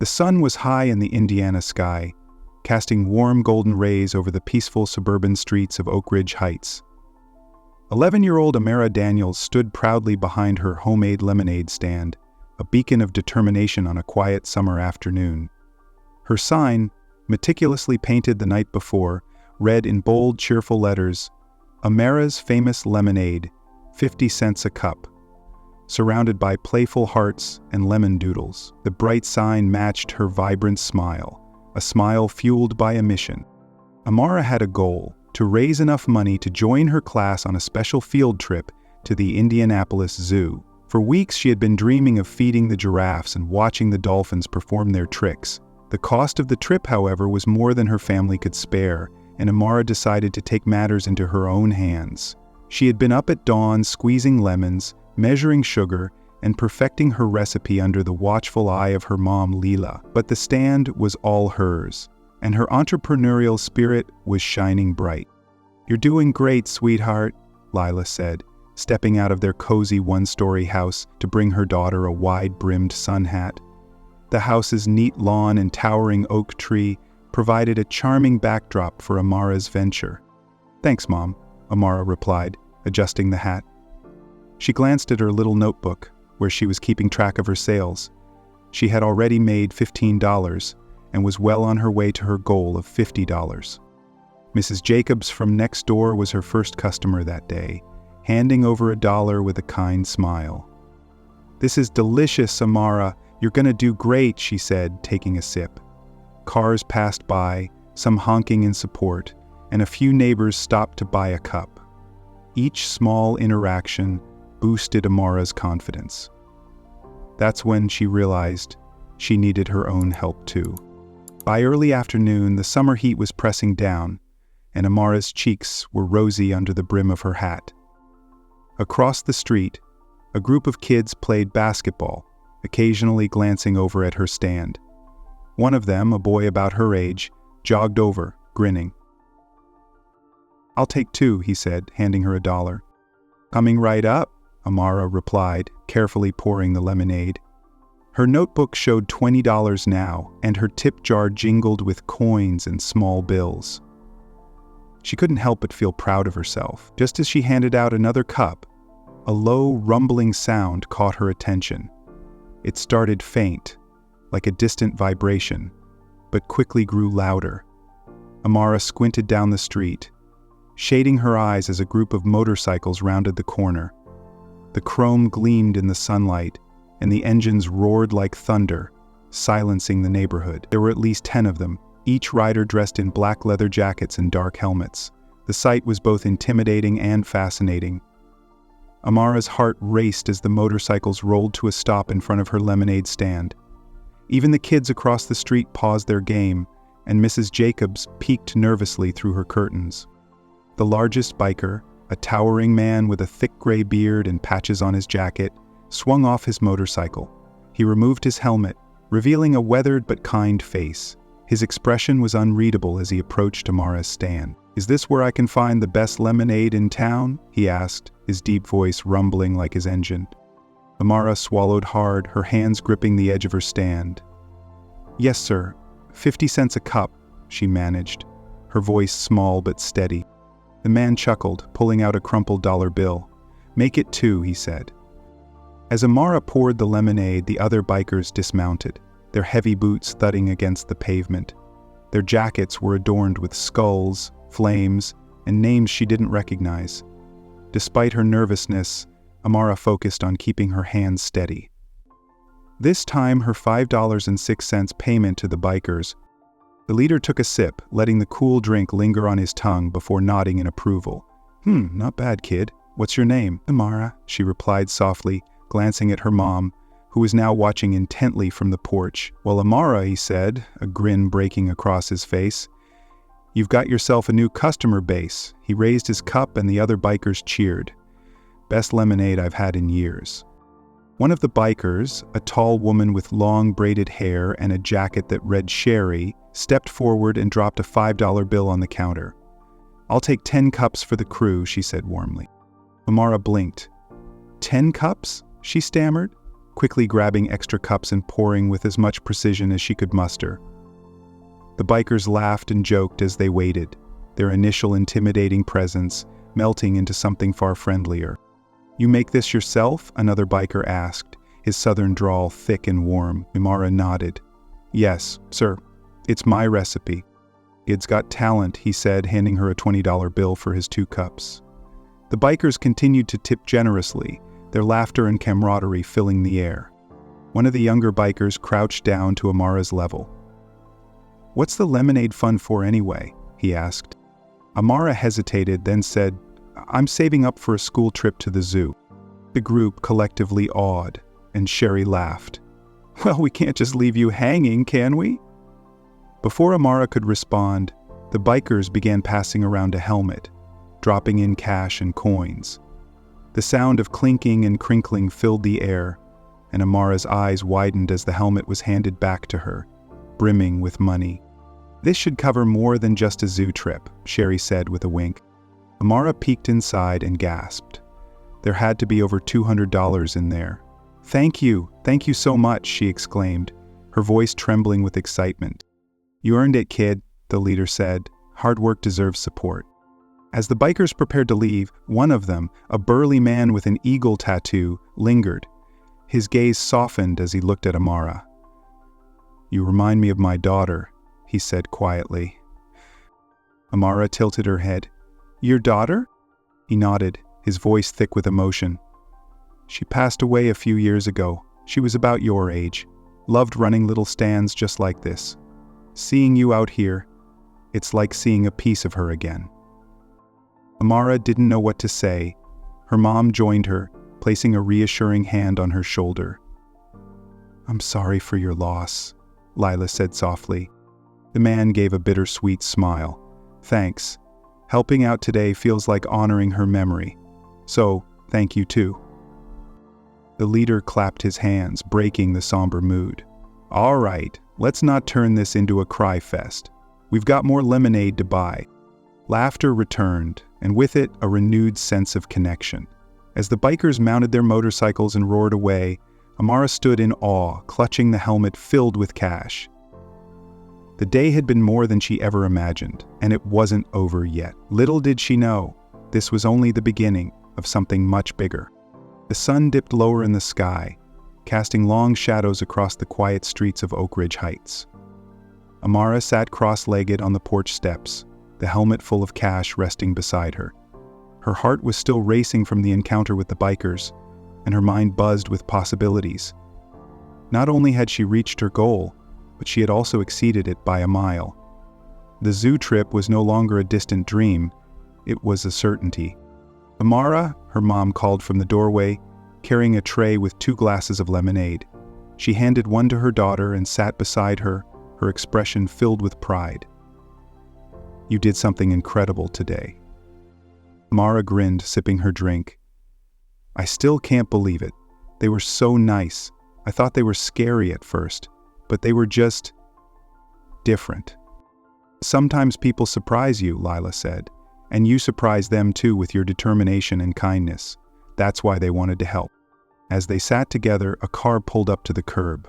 The sun was high in the Indiana sky, casting warm golden rays over the peaceful suburban streets of Oak Ridge Heights. 11-year-old Amara Daniels stood proudly behind her homemade lemonade stand, a beacon of determination on a quiet summer afternoon. Her sign, meticulously painted the night before, read in bold, cheerful letters, "Amara's Famous Lemonade, 50 cents a cup." Surrounded by playful hearts and lemon doodles, the bright sign matched her vibrant smile, a smile fueled by a mission. Amara had a goal: to raise enough money to join her class on a special field trip to the Indianapolis Zoo. For weeks she had been dreaming of feeding the giraffes and watching the dolphins perform their tricks. The cost of the trip, however, was more than her family could spare, and Amara decided to take matters into her own hands. She had been up at dawn squeezing lemons, measuring sugar, and perfecting her recipe under the watchful eye of her mom, Leela. But the stand was all hers, and her entrepreneurial spirit was shining bright. "You're doing great, sweetheart," Lila said, stepping out of their cozy one-story house to bring her daughter a wide-brimmed sun hat. The house's neat lawn and towering oak tree provided a charming backdrop for Amara's venture. "Thanks, Mom," Amara replied, adjusting the hat. She glanced at her little notebook, where she was keeping track of her sales. She had already made $15 and was well on her way to her goal of $50. Mrs. Jacobs from next door was her first customer that day, handing over $1 with a kind smile. "This is delicious, Amara. You're gonna do great," she said, taking a sip. Cars passed by, some honking in support, and a few neighbors stopped to buy a cup. Each small interaction boosted Amara's confidence. That's when she realized she needed her own help too. By early afternoon, the summer heat was pressing down, and Amara's cheeks were rosy under the brim of her hat. Across the street, a group of kids played basketball, occasionally glancing over at her stand. One of them, a boy about her age, jogged over, grinning. "I'll take 2, he said, handing her $1. "Coming right up," Amara replied, carefully pouring the lemonade. Her notebook showed $20 now, and her tip jar jingled with coins and small bills. She couldn't help but feel proud of herself. Just as she handed out another cup, a low, rumbling sound caught her attention. It started faint, like a distant vibration, but quickly grew louder. Amara squinted down the street, shading her eyes as a group of motorcycles rounded the corner. The chrome gleamed in the sunlight, and the engines roared like thunder, silencing the neighborhood. There were at least 10 of them, each rider dressed in black leather jackets and dark helmets. The sight was both intimidating and fascinating. Amara's heart raced as the motorcycles rolled to a stop in front of her lemonade stand. Even the kids across the street paused their game, and Mrs. Jacobs peeked nervously through her curtains. The largest biker, a towering man with a thick gray beard and patches on his jacket, swung off his motorcycle. He removed his helmet, revealing a weathered but kind face. His expression was unreadable as he approached Amara's stand. "Is this where I can find the best lemonade in town?" he asked, his deep voice rumbling like his engine. Amara swallowed hard, her hands gripping the edge of her stand. "Yes, sir. 50 cents a cup," she managed, her voice small but steady. The man chuckled, pulling out a crumpled dollar bill. "Make it 2, he said. As Amara poured the lemonade, the other bikers dismounted, their heavy boots thudding against the pavement. Their jackets were adorned with skulls, flames, and names she didn't recognize. Despite her nervousness, Amara focused on keeping her hands steady. This time, her $5.06 payment to the bikers. The leader took a sip, letting the cool drink linger on his tongue before nodding in approval. Not bad, kid. What's your name?" "Amara," she replied softly, glancing at her mom, who was now watching intently from the porch. "Well, Amara," he said, a grin breaking across his face, "you've got yourself a new customer base." He raised his cup and the other bikers cheered. "Best lemonade I've had in years." One of the bikers, a tall woman with long braided hair and a jacket that read Sherry, stepped forward and dropped a $5 bill on the counter. "I'll take 10 cups for the crew," she said warmly. Amara blinked. 10 cups? She stammered, quickly grabbing extra cups and pouring with as much precision as she could muster. The bikers laughed and joked as they waited, their initial intimidating presence melting into something far friendlier. "You make this yourself?" another biker asked, his southern drawl thick and warm. Amara nodded. "Yes, sir. It's my recipe." "Kid's got talent," he said, handing her a $20 bill for his 2 cups. The bikers continued to tip generously, their laughter and camaraderie filling the air. One of the younger bikers crouched down to Amara's level. "What's the lemonade fund for anyway?" he asked. Amara hesitated, then said, "I'm saving up for a school trip to the zoo." The group collectively awed, and Sherry laughed. "Well, we can't just leave you hanging, can we?" Before Amara could respond, the bikers began passing around a helmet, dropping in cash and coins. The sound of clinking and crinkling filled the air, and Amara's eyes widened as the helmet was handed back to her, brimming with money. "This should cover more than just a zoo trip," Sherry said with a wink. Amara peeked inside and gasped. There had to be over $200 in there. Thank you so much," she exclaimed, her voice trembling with excitement. "You earned it, kid," the leader said. "Hard work deserves support." As the bikers prepared to leave, one of them, a burly man with an eagle tattoo, lingered. His gaze softened as he looked at Amara. "You remind me of my daughter," he said quietly. Amara tilted her head. "Your daughter?" He nodded, his voice thick with emotion. "She passed away a few years ago. She was about your age. Loved running little stands just like this. Seeing you out here, it's like seeing a piece of her again." Amara didn't know what to say. Her mom joined her, placing a reassuring hand on her shoulder. "I'm sorry for your loss," Lila said softly. The man gave a bittersweet smile. "Thanks. Helping out today feels like honoring her memory. So, thank you too." The leader clapped his hands, breaking the somber mood. "All right, let's not turn this into a cry fest. We've got more lemonade to buy." Laughter returned, and with it, a renewed sense of connection. As the bikers mounted their motorcycles and roared away, Amara stood in awe, clutching the helmet filled with cash. The day had been more than she ever imagined, and it wasn't over yet. Little did she know, this was only the beginning of something much bigger. The sun dipped lower in the sky, casting long shadows across the quiet streets of Oak Ridge Heights. Amara sat cross-legged on the porch steps, the helmet full of cash resting beside her. Her heart was still racing from the encounter with the bikers, and her mind buzzed with possibilities. Not only had she reached her goal, but she had also exceeded it by a mile. The zoo trip was no longer a distant dream, it was a certainty. "Amara," her mom called from the doorway, carrying a tray with 2 glasses of lemonade. She handed one to her daughter and sat beside her, her expression filled with pride. "You did something incredible today." Amara grinned, sipping her drink. "I still can't believe it. They were so nice. I thought they were scary at first, but they were just different." "Sometimes people surprise you," Lila said, "and you surprise them too with your determination and kindness. That's why they wanted to help." As they sat together, a car pulled up to the curb.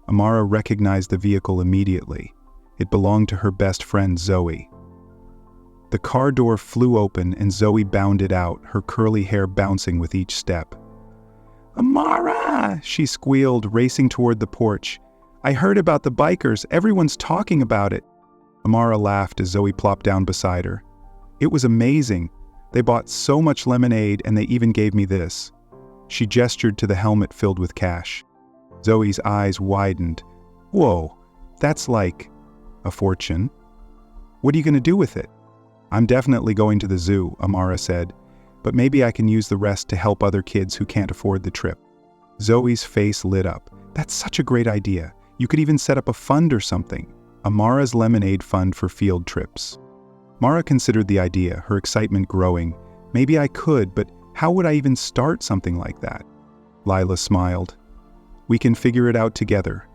Amara recognized the vehicle immediately. It belonged to her best friend Zoe. The car door flew open and Zoe bounded out, her curly hair bouncing with each step. "Amara!" she squealed, racing toward the porch. "I heard about the bikers. Everyone's talking about it." Amara laughed as Zoe plopped down beside her. "It was amazing. They bought so much lemonade and they even gave me this." She gestured to the helmet filled with cash. Zoe's eyes widened. "Whoa, that's like a fortune. What are you going to do with it?" "I'm definitely going to the zoo," Amara said, "but maybe I can use the rest to help other kids who can't afford the trip." Zoe's face lit up. "That's such a great idea. You could even set up a fund or something. Amara's Lemonade Fund for field trips." Mara considered the idea, her excitement growing. "Maybe I could, but how would I even start something like that?" Lila smiled. "We can figure it out together.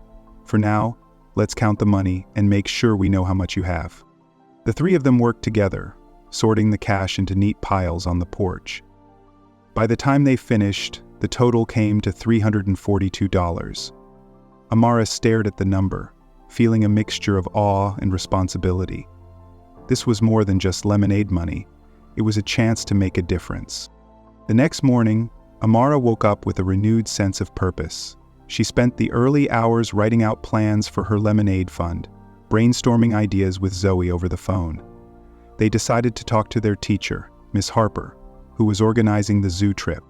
For now, let's count the money and make sure we know how much you have." The 3 of them worked together, sorting the cash into neat piles on the porch. By the time they finished, The total came to $342. Amara stared at the number, feeling a mixture of awe and responsibility. This was more than just lemonade money. It was a chance to make a difference. The next morning, Amara woke up with a renewed sense of purpose. She spent the early hours writing out plans for her lemonade fund, brainstorming ideas with Zoe over the phone. They decided to talk to their teacher, Miss Harper, who was organizing the zoo trip.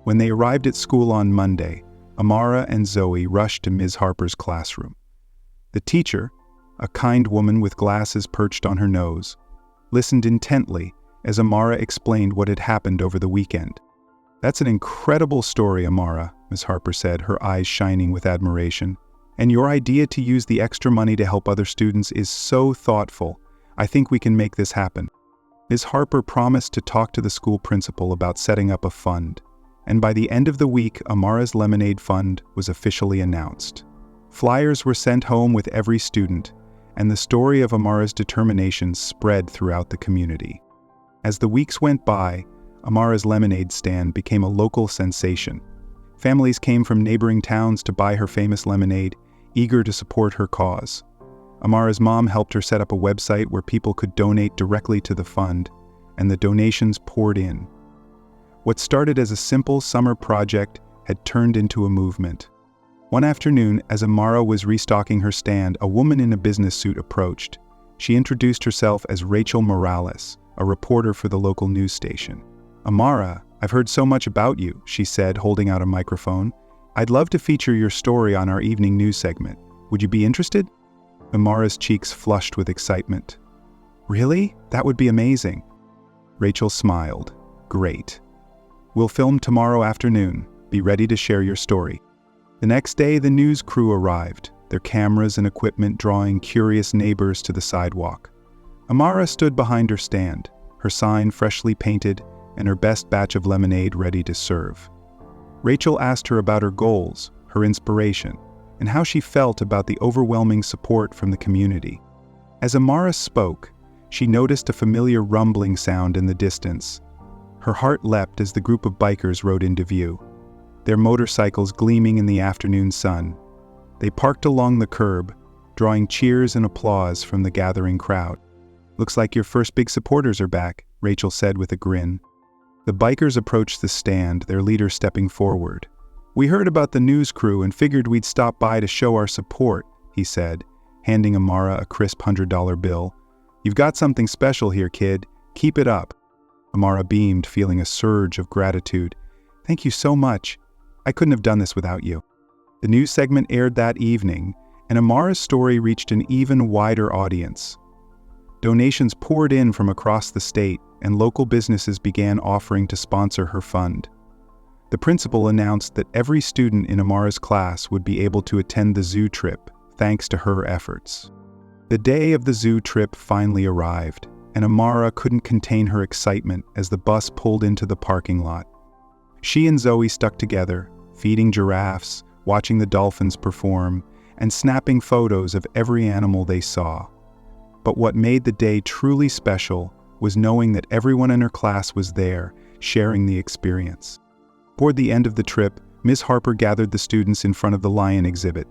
When they arrived at school on Monday, Amara and Zoe rushed to Ms. Harper's classroom. The teacher, a kind woman with glasses perched on her nose, listened intently as Amara explained what had happened over the weekend. "That's an incredible story, Amara," Ms. Harper said, her eyes shining with admiration. "And your idea to use the extra money to help other students is so thoughtful. I think we can make this happen." Ms. Harper promised to talk to the school principal about setting up a fund, and by the end of the week, Amara's Lemonade Fund was officially announced. Flyers were sent home with every student, and the story of Amara's determination spread throughout the community. As the weeks went by, Amara's lemonade stand became a local sensation. Families came from neighboring towns to buy her famous lemonade, eager to support her cause. Amara's mom helped her set up a website where people could donate directly to the fund, and the donations poured in. What started as a simple summer project had turned into a movement. One afternoon, as Amara was restocking her stand, a woman in a business suit approached. She introduced herself as Rachel Morales, a reporter for the local news station. "Amara, I've heard so much about you," she said, holding out a microphone. "I'd love to feature your story on our evening news segment. Would you be interested?" Amara's cheeks flushed with excitement. "Really? That would be amazing." Rachel smiled. "Great. We'll film tomorrow afternoon. Be ready to share your story." The next day, the news crew arrived, their cameras and equipment drawing curious neighbors to the sidewalk. Amara stood behind her stand, her sign freshly painted and her best batch of lemonade ready to serve. Rachel asked her about her goals, her inspiration, and how she felt about the overwhelming support from the community. As Amara spoke, she noticed a familiar rumbling sound in the distance. Her heart leapt as the group of bikers rode into view, their motorcycles gleaming in the afternoon sun. They parked along the curb, drawing cheers and applause from the gathering crowd. "Looks like your first big supporters are back," Rachel said with a grin. The bikers approached the stand, their leader stepping forward. "We heard about the news crew and figured we'd stop by to show our support," he said, handing Amara a crisp $100 bill. "You've got something special here, kid. Keep it up." Amara beamed, feeling a surge of gratitude. "Thank you so much. I couldn't have done this without you." The news segment aired that evening, and Amara's story reached an even wider audience. Donations poured in from across the state, and local businesses began offering to sponsor her fund. The principal announced that every student in Amara's class would be able to attend the zoo trip, thanks to her efforts. The day of the zoo trip finally arrived, and Amara couldn't contain her excitement as the bus pulled into the parking lot. She and Zoe stuck together, feeding giraffes, watching the dolphins perform, and snapping photos of every animal they saw. But what made the day truly special was knowing that everyone in her class was there, sharing the experience. Toward the end of the trip, Ms. Harper gathered the students in front of the lion exhibit.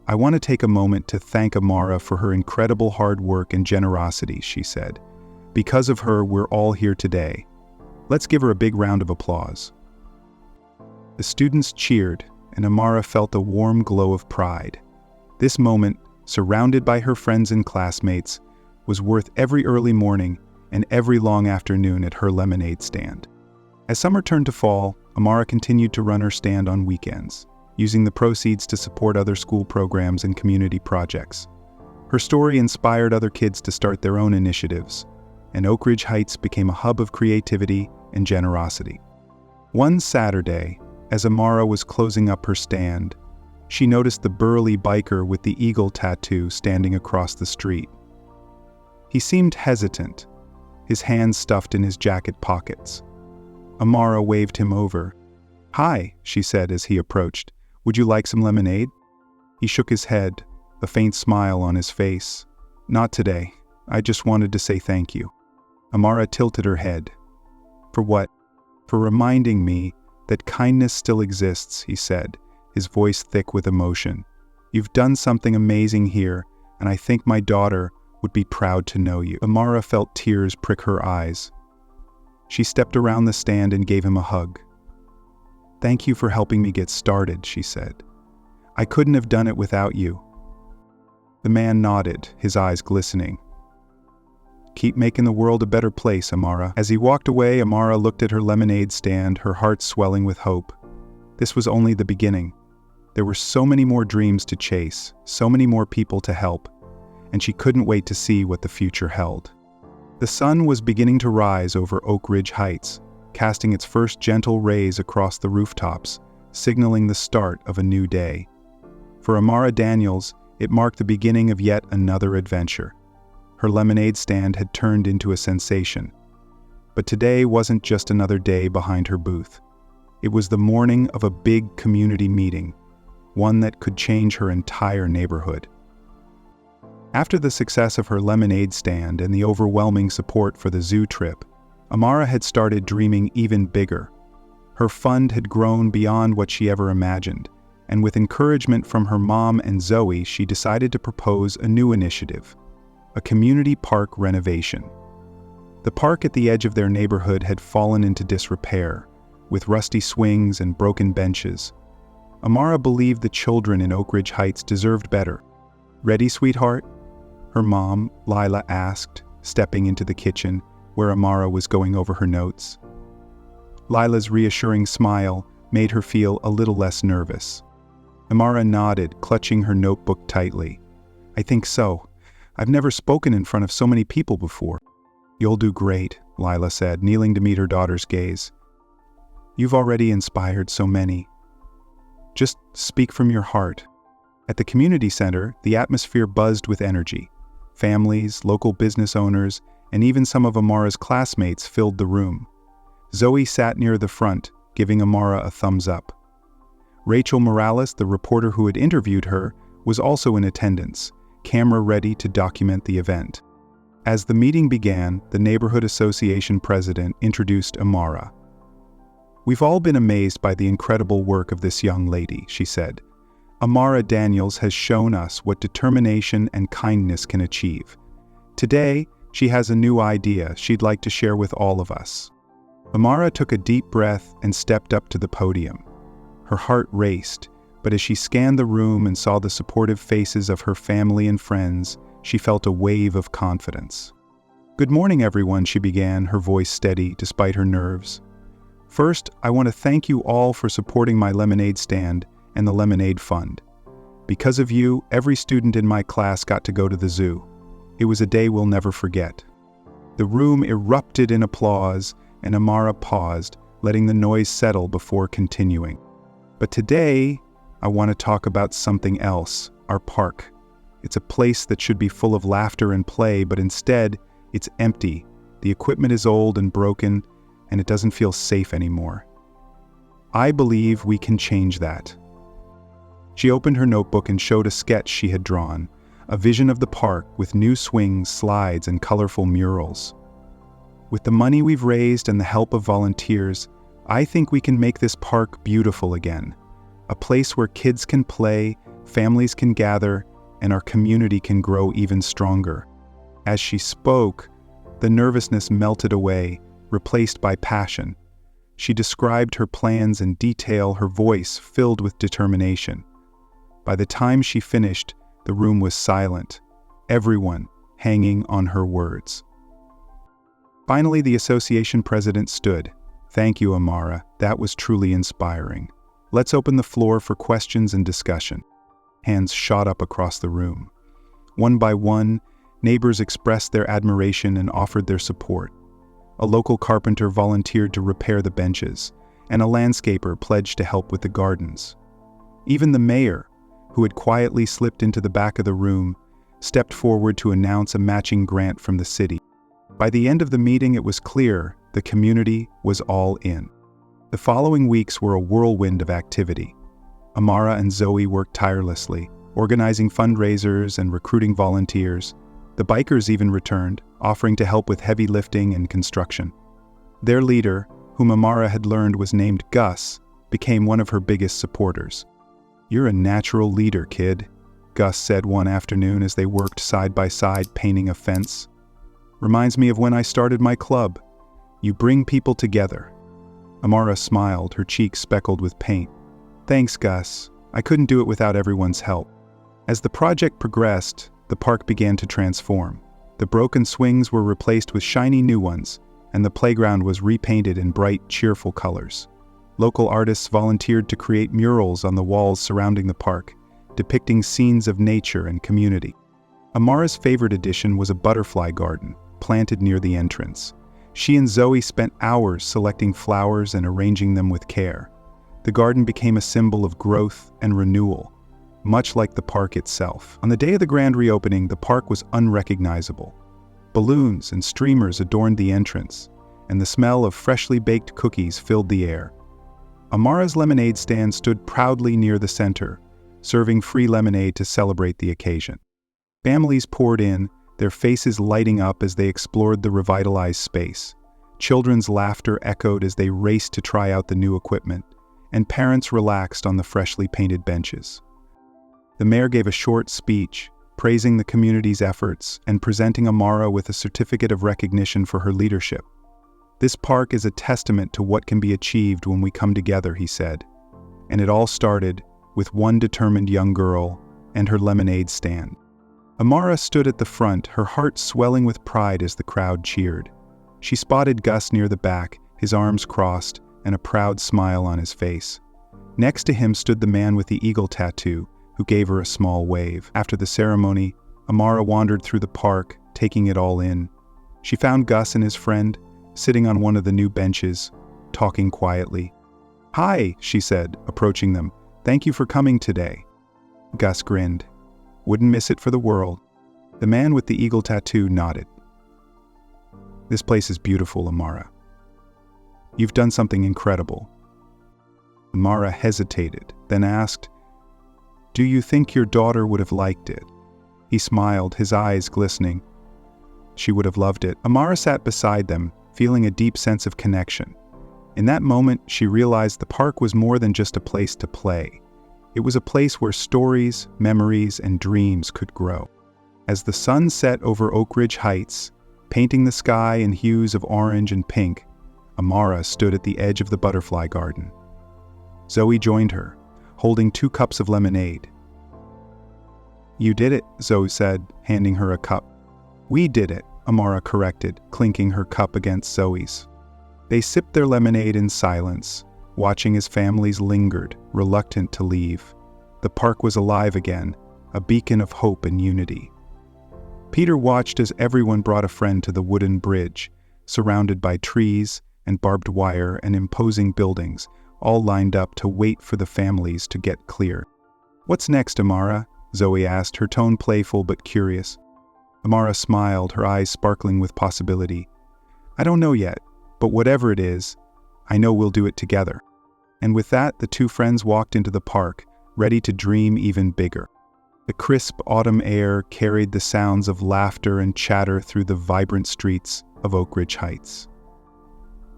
"I want to take a moment to thank Amara for her incredible hard work and generosity," she said. "Because of her, we're all here today. Let's give her a big round of applause." The students cheered, and Amara felt a warm glow of pride. This moment, surrounded by her friends and classmates, was worth every early morning and every long afternoon at her lemonade stand. As summer turned to fall, Amara continued to run her stand on weekends, using the proceeds to support other school programs and community projects. Her story inspired other kids to start their own initiatives, and Oak Ridge Heights became a hub of creativity and generosity. One Saturday, as Amara was closing up her stand, she noticed the burly biker with the eagle tattoo standing across the street. He seemed hesitant, his hands stuffed in his jacket pockets. Amara waved him over. "Hi," she said as he approached. "Would you like some lemonade?" He shook his head, a faint smile on his face. "Not today. I just wanted to say thank you." Amara tilted her head. "For what?" "For reminding me "That kindness still exists," he said, his voice thick with emotion. "You've done something amazing here, and I think my daughter would be proud to know you." Amara felt tears prick her eyes. She stepped around the stand and gave him a hug. "Thank you for helping me get started," she said. "I couldn't have done it without you." The man nodded, his eyes glistening. "Keep making the world a better place, Amara." As he walked away, Amara looked at her lemonade stand, her heart swelling with hope. This was only the beginning. There were so many more dreams to chase, so many more people to help, and she couldn't wait to see what the future held. The sun was beginning to rise over Oak Ridge Heights, casting its first gentle rays across the rooftops, signaling the start of a new day. For Amara Daniels, it marked the beginning of yet another adventure. Her lemonade stand had turned into a sensation. But today wasn't just another day behind her booth. It was the morning of a big community meeting, one that could change her entire neighborhood. After the success of her lemonade stand and the overwhelming support for the zoo trip, Amara had started dreaming even bigger. Her fund had grown beyond what she ever imagined, and with encouragement from her mom and Zoe, she decided to propose a new initiative: a community park renovation. The park at the edge of their neighborhood had fallen into disrepair, with rusty swings and broken benches. Amara believed the children in Oak Ridge Heights deserved better. "Ready, sweetheart?" her mom, Lila, asked, stepping into the kitchen, where Amara was going over her notes. Lila's reassuring smile made her feel a little less nervous. Amara nodded, clutching her notebook tightly. "I think so. I've never spoken in front of so many people before." "You'll do great," Lila said, kneeling to meet her daughter's gaze. "You've already inspired so many. Just speak from your heart." At the community center, the atmosphere buzzed with energy. Families, local business owners, and even some of Amara's classmates filled the room. Zoe sat near the front, giving Amara a thumbs up. Rachel Morales, the reporter who had interviewed her, was also in attendance, camera ready to document the event. As the meeting began, the Neighborhood Association president introduced Amara. "We've all been amazed by the incredible work of this young lady," she said. "Amara Daniels has shown us what determination and kindness can achieve. Today, she has a new idea she'd like to share with all of us." Amara took a deep breath and stepped up to the podium. Her heart raced, but as she scanned the room and saw the supportive faces of her family and friends, she felt a wave of confidence. "Good morning, everyone," she began, her voice steady despite her nerves. "First, I want to thank you all for supporting my lemonade stand and the Lemonade Fund. Because of you, every student in my class got to go to the zoo. It was a day we'll never forget." The room erupted in applause, and Amara paused, letting the noise settle before continuing. "But today, I want to talk about something else: our park. It's a place that should be full of laughter and play, but instead, it's empty. The equipment is old and broken, and it doesn't feel safe anymore. I believe we can change that." She opened her notebook and showed a sketch she had drawn, a vision of the park with new swings, slides, and colorful murals. "With the money we've raised and the help of volunteers, I think we can make this park beautiful again. A place where kids can play, families can gather, and our community can grow even stronger." As she spoke, the nervousness melted away, replaced by passion. She described her plans in detail, her voice filled with determination. By the time she finished, the room was silent, everyone hanging on her words. Finally, the association president stood. "Thank you, Amara. That was truly inspiring. Let's open the floor for questions and discussion." Hands shot up across the room. One by one, neighbors expressed their admiration and offered their support. A local carpenter volunteered to repair the benches, and a landscaper pledged to help with the gardens. Even the mayor, who had quietly slipped into the back of the room, stepped forward to announce a matching grant from the city. By the end of the meeting, it was clear the community was all in. The following weeks were a whirlwind of activity. Amara and Zoe worked tirelessly, organizing fundraisers and recruiting volunteers. The bikers even returned, offering to help with heavy lifting and construction. Their leader, whom Amara had learned was named Gus, became one of her biggest supporters. "You're a natural leader, kid," Gus said one afternoon as they worked side by side painting a fence. "Reminds me of when I started my club. You bring people together." Amara smiled, her cheeks speckled with paint. "Thanks, Gus. I couldn't do it without everyone's help." As the project progressed, the park began to transform. The broken swings were replaced with shiny new ones, and the playground was repainted in bright, cheerful colors. Local artists volunteered to create murals on the walls surrounding the park, depicting scenes of nature and community. Amara's favorite addition was a butterfly garden, planted near the entrance. She and Zoe spent hours selecting flowers and arranging them with care. The garden became a symbol of growth and renewal, much like the park itself. On the day of the grand reopening, the park was unrecognizable. Balloons and streamers adorned the entrance, and the smell of freshly baked cookies filled the air. Amara's lemonade stand stood proudly near the center, serving free lemonade to celebrate the occasion. Families poured in, their faces lighting up as they explored the revitalized space. Children's laughter echoed as they raced to try out the new equipment, and parents relaxed on the freshly painted benches. The mayor gave a short speech, praising the community's efforts and presenting Amara with a certificate of recognition for her leadership. "This park is a testament to what can be achieved when we come together," he said. And it all started with one determined young girl and her lemonade stand. Amara stood at the front, her heart swelling with pride as the crowd cheered. She spotted Gus near the back, his arms crossed, and a proud smile on his face. Next to him stood the man with the eagle tattoo, who gave her a small wave. After the ceremony, Amara wandered through the park, taking it all in. She found Gus and his friend, sitting on one of the new benches, talking quietly. "Hi," she said, approaching them. "Thank you for coming today." Gus grinned. "Wouldn't miss it for the world." The man with the eagle tattoo nodded. "This place is beautiful, Amara. You've done something incredible." Amara hesitated, then asked, "Do you think your daughter would have liked it?" He smiled, his eyes glistening. "She would have loved it." Amara sat beside them, feeling a deep sense of connection. In that moment, she realized the park was more than just a place to play. It was a place where stories, memories, and dreams could grow. As the sun set over Oak Ridge Heights, painting the sky in hues of orange and pink, Amara stood at the edge of the butterfly garden. Zoe joined her, holding 2 cups of lemonade. "You did it," Zoe said, handing her a cup. "We did it," Amara corrected, clinking her cup against Zoe's. They sipped their lemonade in silence, watching as families lingered, reluctant to leave. The park was alive again, a beacon of hope and unity. Peter watched as everyone brought a friend to the wooden bridge, surrounded by trees and barbed wire and imposing buildings, all lined up to wait for the families to get clear. "What's next, Amara?" Zoe asked, her tone playful but curious. Amara smiled, her eyes sparkling with possibility. "I don't know yet, but whatever it is, I know we'll do it together." And with that, the 2 friends walked into the park, ready to dream even bigger. The crisp autumn air carried the sounds of laughter and chatter through the vibrant streets of Oak Ridge Heights.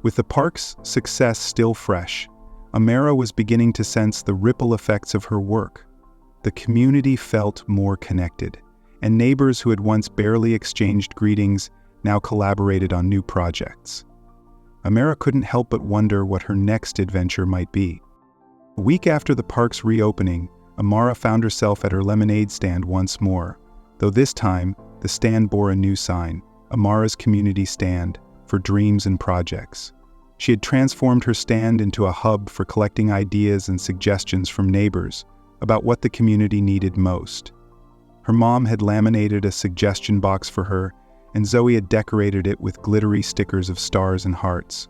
With the park's success still fresh, Amara was beginning to sense the ripple effects of her work. The community felt more connected, and neighbors who had once barely exchanged greetings now collaborated on new projects. Amara couldn't help but wonder what her next adventure might be. A week after the park's reopening, Amara found herself at her lemonade stand once more, though this time, the stand bore a new sign, Amara's Community Stand, for Dreams and Projects. She had transformed her stand into a hub for collecting ideas and suggestions from neighbors about what the community needed most. Her mom had laminated a suggestion box for her, and Zoe had decorated it with glittery stickers of stars and hearts.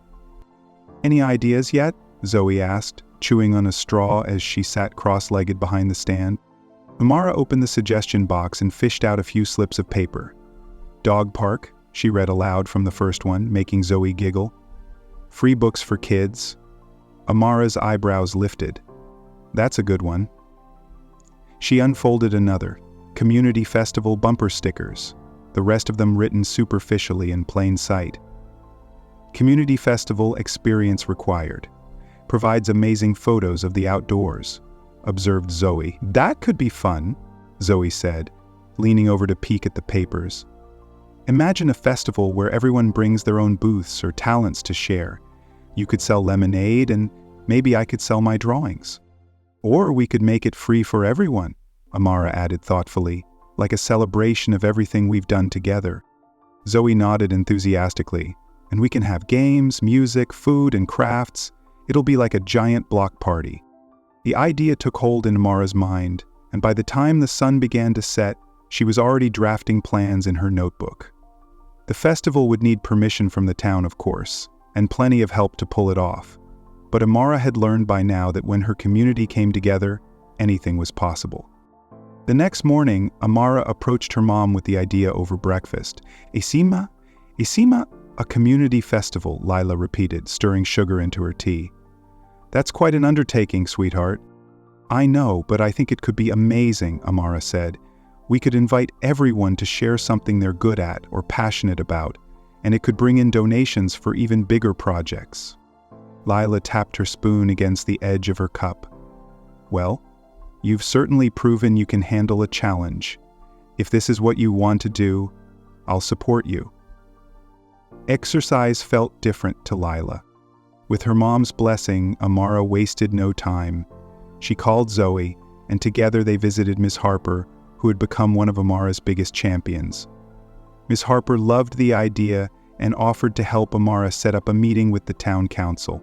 "Any ideas yet?" Zoe asked, chewing on a straw as she sat cross-legged behind the stand. Amara opened the suggestion box and fished out a few slips of paper. "Dog park," she read aloud from the first one, making Zoe giggle. "Free books for kids." Amara's eyebrows lifted. "That's a good one." She unfolded another, "Community Festival bumper stickers," the rest of them written superficially in plain sight. Community festival experience required. Provides amazing photos of the outdoors, observed Zoe. That could be fun, Zoe said, leaning over to peek at the papers. Imagine a festival where everyone brings their own booths or talents to share. You could sell lemonade and maybe I could sell my drawings. Or we could make it free for everyone, Amara added thoughtfully, like a celebration of everything we've done together. Zoe nodded enthusiastically. And we can have games, music, food, and crafts. It'll be like a giant block party. The idea took hold in Amara's mind, and by the time the sun began to set, she was already drafting plans in her notebook. The festival would need permission from the town, of course, and plenty of help to pull it off. But Amara had learned by now that when her community came together, anything was possible. The next morning, Amara approached her mom with the idea over breakfast. Isima? A community festival, Lila repeated, stirring sugar into her tea. That's quite an undertaking, sweetheart. I know, but I think it could be amazing, Amara said. We could invite everyone to share something they're good at or passionate about, and it could bring in donations for even bigger projects. Lila tapped her spoon against the edge of her cup. Well, you've certainly proven you can handle a challenge. If this is what you want to do, I'll support you. Exercise felt different to Lila. With her mom's blessing, Amara wasted no time. She called Zoe, and together they visited Miss Harper, who had become one of Amara's biggest champions. Miss Harper loved the idea and offered to help Amara set up a meeting with the town council.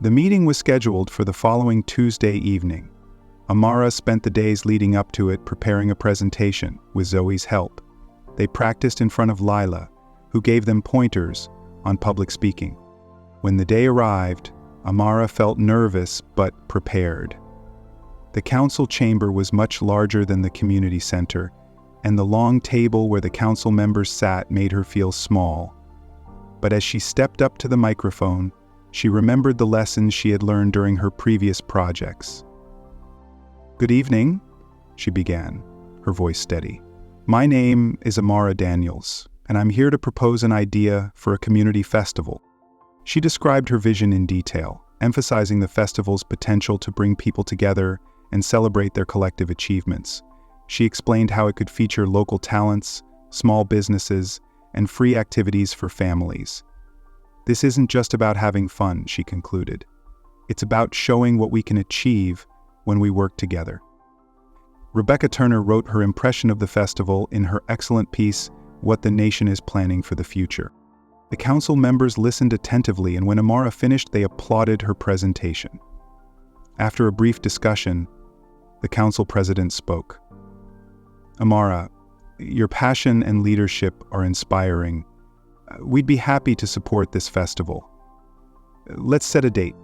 The meeting was scheduled for the following Tuesday evening. Amara spent the days leading up to it preparing a presentation with Zoe's help. They practiced in front of Lila, who gave them pointers on public speaking. When the day arrived, Amara felt nervous but prepared. The council chamber was much larger than the community center, and the long table where the council members sat made her feel small. But as she stepped up to the microphone, she remembered the lessons she had learned during her previous projects. "Good evening," she began, her voice steady. "My name is Amara Daniels, and I'm here to propose an idea for a community festival." She described her vision in detail, emphasizing the festival's potential to bring people together and celebrate their collective achievements. She explained how it could feature local talents, small businesses, and free activities for families. "This isn't just about having fun," she concluded. "It's about showing what we can achieve when we work together." Rebecca Turner wrote her impression of the festival in her excellent piece, "What the Nation is Planning for the Future." The council members listened attentively, and when Amara finished, they applauded her presentation. After a brief discussion, the council president spoke. "Amara, your passion and leadership are inspiring. We'd be happy to support this festival. Let's set a date."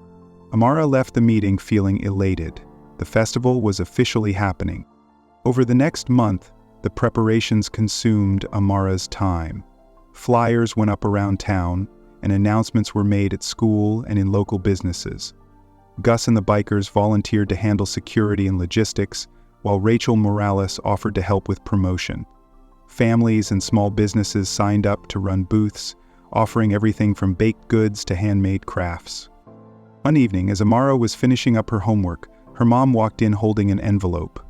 Amara left the meeting feeling elated. The festival was officially happening. Over the next month, the preparations consumed Amara's time. Flyers went up around town, and announcements were made at school and in local businesses. Gus and the bikers volunteered to handle security and logistics, while Rachel Morales offered to help with promotion. Families and small businesses signed up to run booths, offering everything from baked goods to handmade crafts. One evening, as Amara was finishing up her homework, her mom walked in holding an envelope.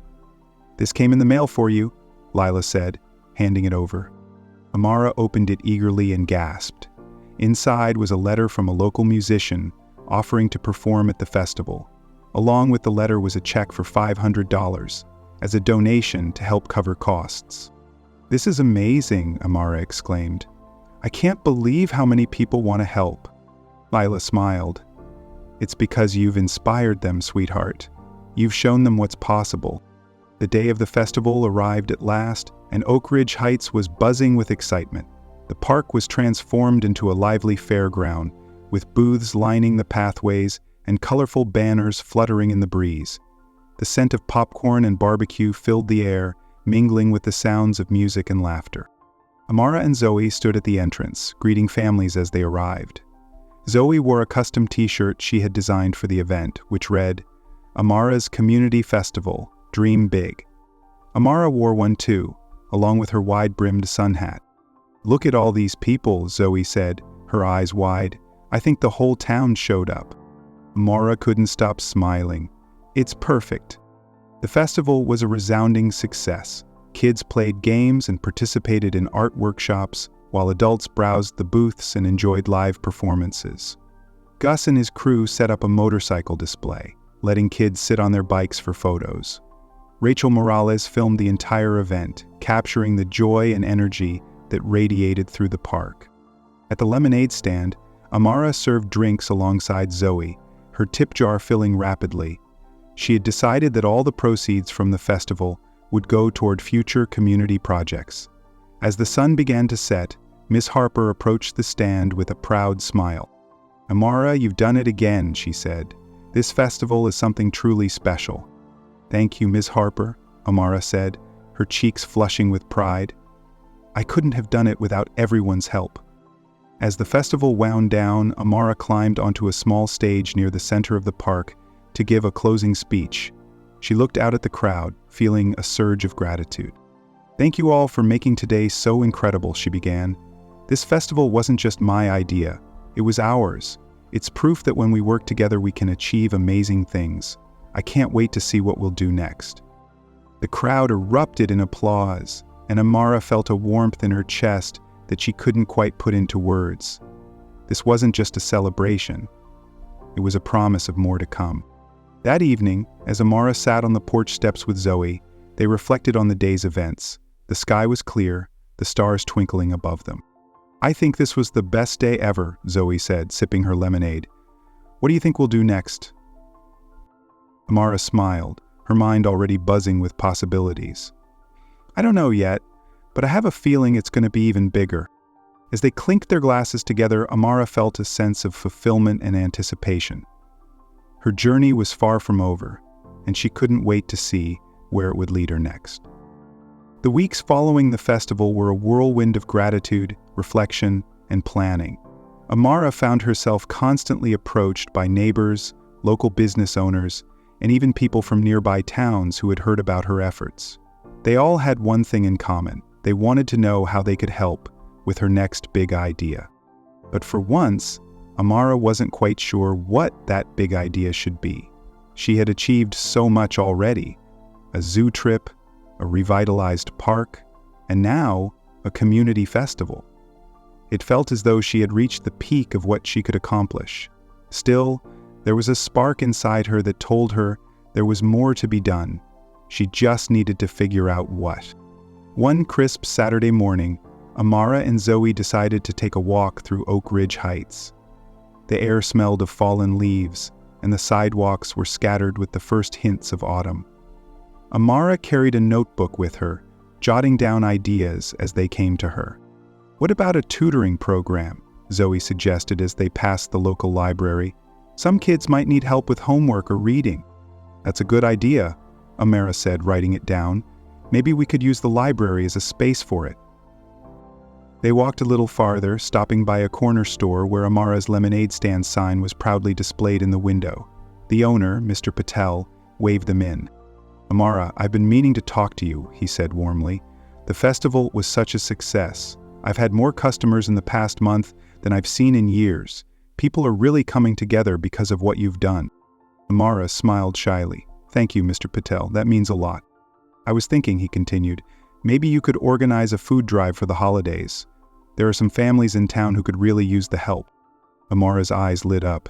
"This came in the mail for you," Lila said, handing it over. Amara opened it eagerly and gasped. Inside was a letter from a local musician offering to perform at the festival. Along with the letter was a check for $500 as a donation to help cover costs. "This is amazing," Amara exclaimed. "I can't believe how many people want to help." Lila smiled. "It's because you've inspired them, sweetheart. You've shown them what's possible." The day of the festival arrived at last, and Oak Ridge Heights was buzzing with excitement. The park was transformed into a lively fairground, with booths lining the pathways and colorful banners fluttering in the breeze. The scent of popcorn and barbecue filled the air, mingling with the sounds of music and laughter. Amara and Zoe stood at the entrance, greeting families as they arrived. Zoe wore a custom t-shirt she had designed for the event, which read, "Amara's Community Festival, Dream Big." Amara wore one too, along with her wide-brimmed sun hat. "Look at all these people," Zoe said, her eyes wide. "I think the whole town showed up." Amara couldn't stop smiling. "It's perfect." The festival was a resounding success. Kids played games and participated in art workshops, while adults browsed the booths and enjoyed live performances. Gus and his crew set up a motorcycle display, letting kids sit on their bikes for photos. Rachel Morales filmed the entire event, capturing the joy and energy that radiated through the park. At the lemonade stand, Amara served drinks alongside Zoe, her tip jar filling rapidly. She had decided that all the proceeds from the festival would go toward future community projects. As the sun began to set, Miss Harper approached the stand with a proud smile. "Amara, you've done it again," she said. "This festival is something truly special." "Thank you, Miss Harper," Amara said, her cheeks flushing with pride. "I couldn't have done it without everyone's help." As the festival wound down, Amara climbed onto a small stage near the center of the park to give a closing speech. She looked out at the crowd, feeling a surge of gratitude. "Thank you all for making today so incredible," she began. "This festival wasn't just my idea, it was ours. It's proof that when we work together we can achieve amazing things. I can't wait to see what we'll do next." The crowd erupted in applause, and Amara felt a warmth in her chest that she couldn't quite put into words. This wasn't just a celebration. It was a promise of more to come. That evening, as Amara sat on the porch steps with Zoe, they reflected on the day's events. The sky was clear, the stars twinkling above them. "I think this was the best day ever," Zoe said, sipping her lemonade. "What do you think we'll do next?" Amara smiled, her mind already buzzing with possibilities. "I don't know yet, but I have a feeling it's going to be even bigger." As they clinked their glasses together, Amara felt a sense of fulfillment and anticipation. Her journey was far from over, and she couldn't wait to see where it would lead her next. The weeks following the festival were a whirlwind of gratitude, reflection, and planning. Amara found herself constantly approached by neighbors, local business owners, and even people from nearby towns who had heard about her efforts. They all had one thing in common: they wanted to know how they could help with her next big idea. But for once, Amara wasn't quite sure what that big idea should be. She had achieved so much already: a zoo trip, a revitalized park, and now a community festival. It felt as though she had reached the peak of what she could accomplish. Still, there was a spark inside her that told her there was more to be done. She just needed to figure out what. One crisp Saturday morning, Amara and Zoe decided to take a walk through Oak Ridge Heights. The air smelled of fallen leaves, and the sidewalks were scattered with the first hints of autumn. Amara carried a notebook with her, jotting down ideas as they came to her. "What about a tutoring program?" Zoe suggested as they passed the local library. "Some kids might need help with homework or reading." "That's a good idea," Amara said, writing it down. "Maybe we could use the library as a space for it." They walked a little farther, stopping by a corner store where Amara's lemonade stand sign was proudly displayed in the window. The owner, Mr. Patel, waved them in. "Amara, I've been meaning to talk to you," he said warmly. "The festival was such a success. I've had more customers in the past month than I've seen in years. People are really coming together because of what you've done." Amara smiled shyly. "Thank you, Mr. Patel. That means a lot." "I was thinking," he continued, "maybe you could organize a food drive for the holidays. There are some families in town who could really use the help." Amara's eyes lit up.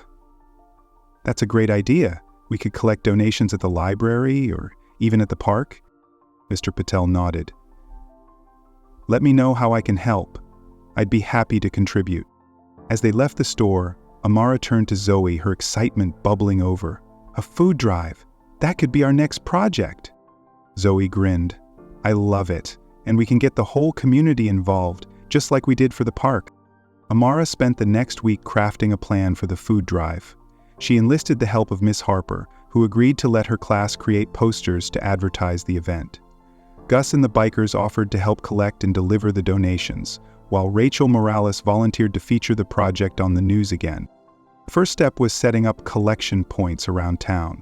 "That's a great idea. We could collect donations at the library or even at the park?" Mr. Patel nodded. "Let me know how I can help. I'd be happy to contribute." As they left the store, Amara turned to Zoe, her excitement bubbling over. "A food drive! That could be our next project!" Zoe grinned. "I love it, and we can get the whole community involved, just like we did for the park." Amara spent the next week crafting a plan for the food drive. She enlisted the help of Miss Harper, who agreed to let her class create posters to advertise the event. Gus and the bikers offered to help collect and deliver the donations, while Rachel Morales volunteered to feature the project on the news again. The first step was setting up collection points around town.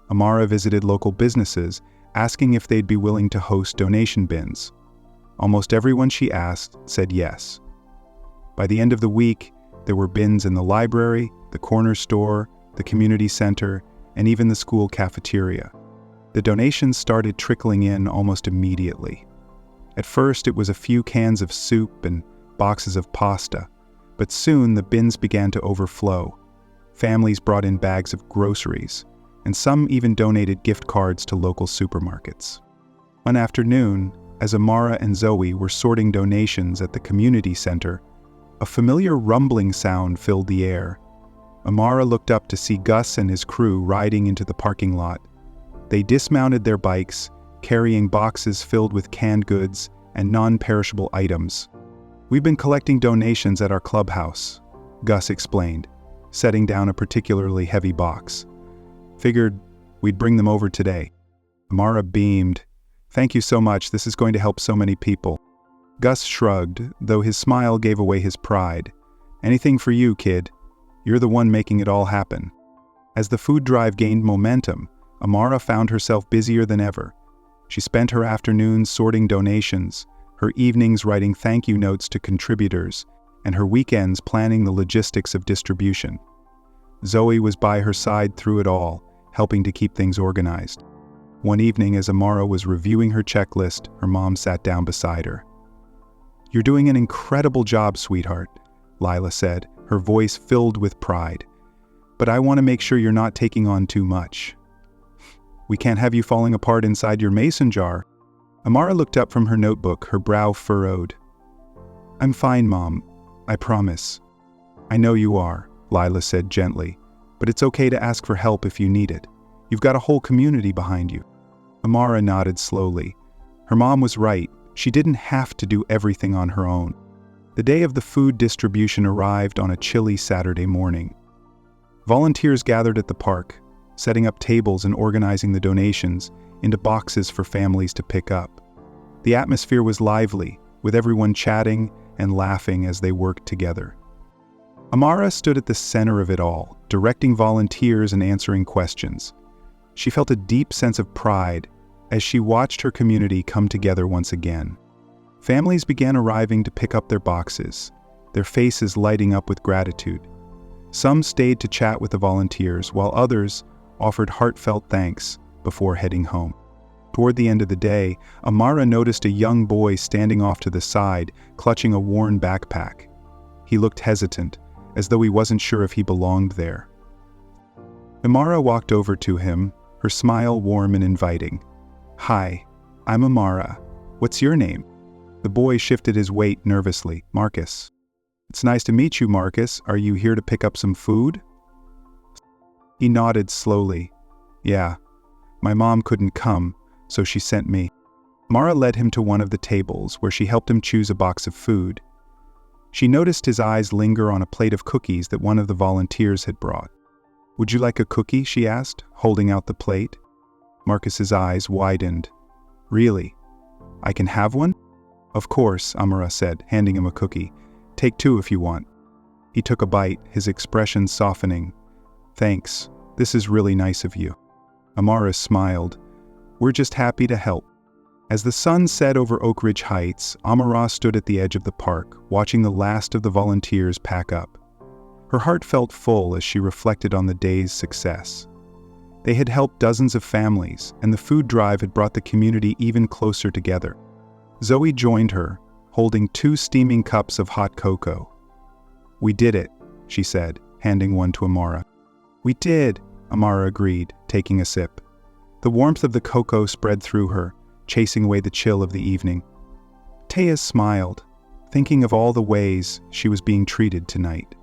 Amara visited local businesses, asking if they'd be willing to host donation bins. Almost everyone she asked said yes. By the end of the week, There were bins in the library, the corner store, the community center, and even the school cafeteria. The donations started trickling in almost immediately. At first, it was a few cans of soup and boxes of pasta, but soon the bins began to overflow. Families brought in bags of groceries, and some even donated gift cards to local supermarkets. One afternoon, as Amara and Zoe were sorting donations at the community center, a familiar rumbling sound filled the air. Amara looked up to see Gus and his crew riding into the parking lot. They dismounted their bikes, carrying boxes filled with canned goods and non-perishable items. "We've been collecting donations at our clubhouse," Gus explained, setting down a particularly heavy box. "Figured we'd bring them over today." Amara beamed. "Thank you so much, this is going to help so many people." Gus shrugged, though his smile gave away his pride. "Anything for you, kid. You're the one making it all happen." As the food drive gained momentum, Amara found herself busier than ever. She spent her afternoons sorting donations, her evenings writing thank you notes to contributors, and her weekends planning the logistics of distribution. Zoe was by her side through it all, helping to keep things organized. One evening, as Amara was reviewing her checklist, her mom sat down beside her. "You're doing an incredible job, sweetheart," Lila said, her voice filled with pride. "But I want to make sure you're not taking on too much. We can't have you falling apart inside your mason jar." Amara looked up from her notebook, her brow furrowed. "I'm fine, Mom. I promise." "I know you are," Lila said gently, "but it's okay to ask for help if you need it. You've got a whole community behind you." Amara nodded slowly. Her mom was right. She didn't have to do everything on her own. The day of the food distribution arrived on a chilly Saturday morning. Volunteers gathered at the park, setting up tables and organizing the donations into boxes for families to pick up. The atmosphere was lively, with everyone chatting and laughing as they worked together. Amara stood at the center of it all, directing volunteers and answering questions. She felt a deep sense of pride as she watched her community come together once again. Families began arriving to pick up their boxes, their faces lighting up with gratitude. Some stayed to chat with the volunteers, while others offered heartfelt thanks before heading home. Toward the end of the day, Amara noticed a young boy standing off to the side, clutching a worn backpack. He looked hesitant, as though he wasn't sure if he belonged there. Amara walked over to him, her smile warm and inviting. "Hi, I'm Amara. What's your name?" The boy shifted his weight nervously. "Marcus." "It's nice to meet you, Marcus. Are you here to pick up some food?" He nodded slowly. "Yeah, my mom couldn't come, so she sent me." Amara led him to one of the tables, where she helped him choose a box of food. She noticed his eyes linger on a plate of cookies that one of the volunteers had brought. "Would you like a cookie?" she asked, holding out the plate. Marcus's eyes widened. "Really? I can have one?" "Of course," Amara said, handing him a cookie. "Take 2 if you want." He took a bite, his expression softening. "Thanks. This is really nice of you." Amara smiled. "We're just happy to help." As the sun set over Oak Ridge Heights, Amara stood at the edge of the park, watching the last of the volunteers pack up. Her heart felt full as she reflected on the day's success. They had helped dozens of families, and the food drive had brought the community even closer together. Zoe joined her, holding 2 steaming cups of hot cocoa. "We did it," she said, handing one to Amara. "We did," Amara agreed, taking a sip. The warmth of the cocoa spread through her, chasing away the chill of the evening. Taya smiled, thinking of all the ways she was being treated tonight.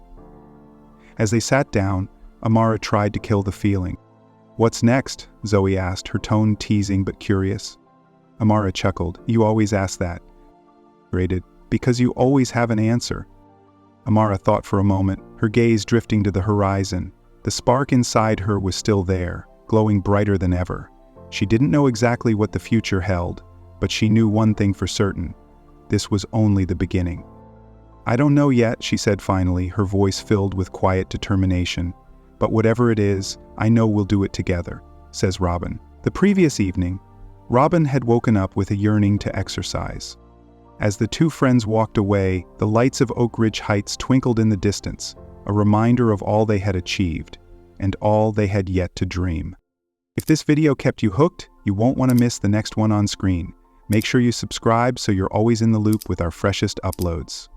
As they sat down, Amara tried to kill the feeling. "What's next?" Zoe asked, her tone teasing but curious. Amara chuckled. "You always ask that." "Because you always have an answer." Amara thought for a moment, her gaze drifting to the horizon. The spark inside her was still there, glowing brighter than ever. She didn't know exactly what the future held, but she knew one thing for certain. This was only the beginning. "I don't know yet," she said finally, her voice filled with quiet determination. "But whatever it is, I know we'll do it together," says Robin. The previous evening, Robin had woken up with a yearning to exercise. As the two friends walked away, the lights of Oak Ridge Heights twinkled in the distance, a reminder of all they had achieved, and all they had yet to dream. If this video kept you hooked, you won't want to miss the next one on screen. Make sure you subscribe so you're always in the loop with our freshest uploads.